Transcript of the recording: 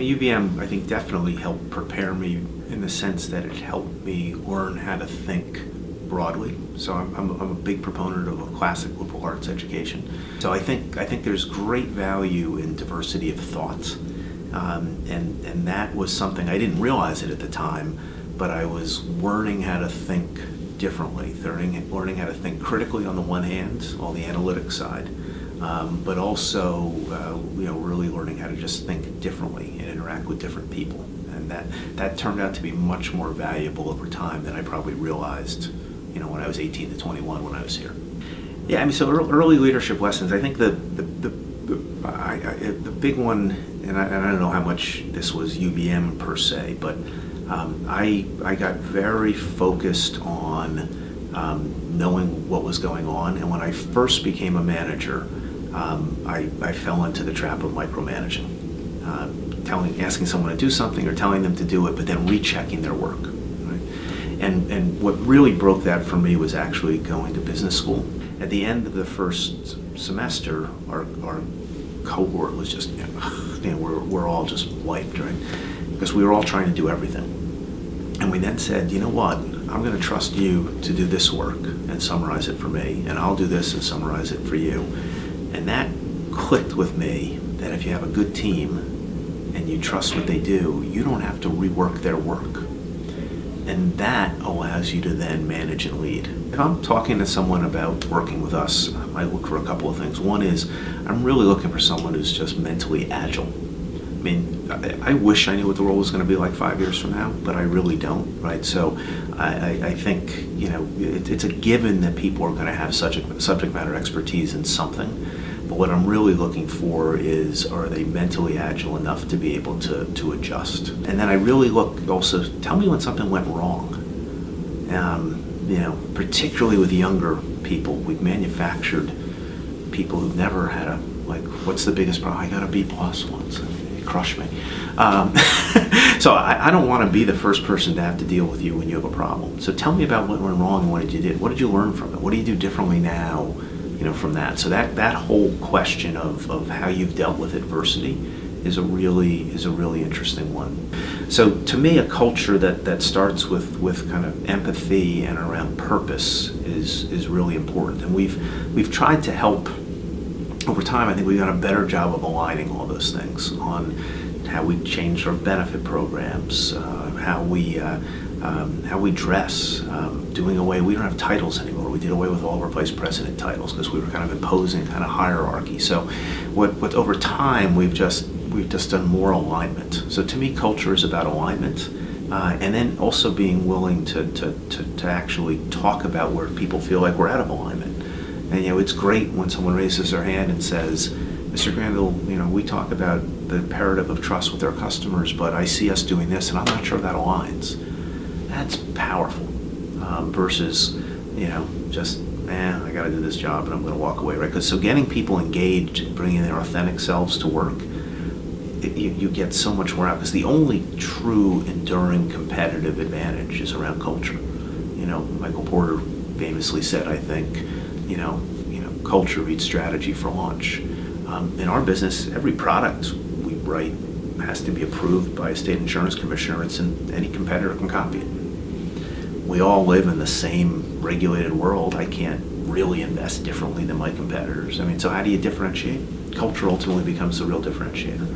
mean, UVM, I think, definitely helped prepare me in the sense that it helped me learn how to think broadly. So I'm a big proponent of a classic liberal arts education. So I think there's great value in diversity of thought, and that was something I didn't realize it at the time, but I was learning how to think differently, learning how to think critically on the one hand, all the analytic side, but also really learning how to just think differently and interact with different people, and that turned out to be much more valuable over time than I probably realized when I was 18 to 21 when I was here. Yeah, I mean, so early leadership lessons, I think the big one, and I don't know how much this was UVM per se, but I got very focused on knowing what was going on, and when I first became a manager, I fell into the trap of micromanaging, asking someone to do something or telling them to do it, but then rechecking their work. And what really broke that for me was actually going to business school. At the end of the first semester, our cohort was just, we're all just wiped, right? Because we were all trying to do everything. And we then said, you know what, I'm going to trust you to do this work and summarize it for me, and I'll do this and summarize it for you. And that clicked with me that if you have a good team and you trust what they do, you don't have to rework their work. And that allows you to then manage and lead. If I'm talking to someone about working with us, I look for a couple of things. One is, I'm really looking for someone who's just mentally agile. I mean, I wish I knew what the role was going to be like 5 years from now, but I really don't, right? So I think, it's a given that people are going to have subject matter expertise in something. But what I'm really looking for is, are they mentally agile enough to be able to adjust? And then I really look also, tell me when something went wrong. Particularly with younger people, we've manufactured people who've never had what's the biggest problem? I got a B+ once. It crushed me. So I don't want to be the first person to have to deal with you when you have a problem. So tell me about what went wrong and what did you do? What did you learn from it? What do you do differently now? From that. So that whole question of how you've dealt with adversity is a really interesting one. So to me, a culture that starts with kind of empathy and around purpose is really important. And we've tried to help over time. I think we've done a better job of aligning all those things on how we changed our benefit programs, how we dress, doing away. We don't have titles anymore. We did away with all of our vice president titles because we were kind of imposing kind of hierarchy. So, what over time we've just done more alignment. So to me, culture is about alignment, and then also being willing to actually talk about where people feel like we're out of alignment. And it's great when someone raises their hand and says, Mr. Crandall, we talk about the imperative of trust with our customers, but I see us doing this, and I'm not sure that aligns. That's powerful versus, I got to do this job and I'm going to walk away, right? Because so getting people engaged and bringing their authentic selves to work, you get so much more out. Because the only true enduring competitive advantage is around culture. Michael Porter famously said, I think, culture beats strategy for launch. In our business, every product we write has to be approved by a state insurance commissioner, and any competitor can copy it. We all live in the same regulated world. I can't really invest differently than my competitors. I mean, so how do you differentiate? Culture ultimately becomes the real differentiator.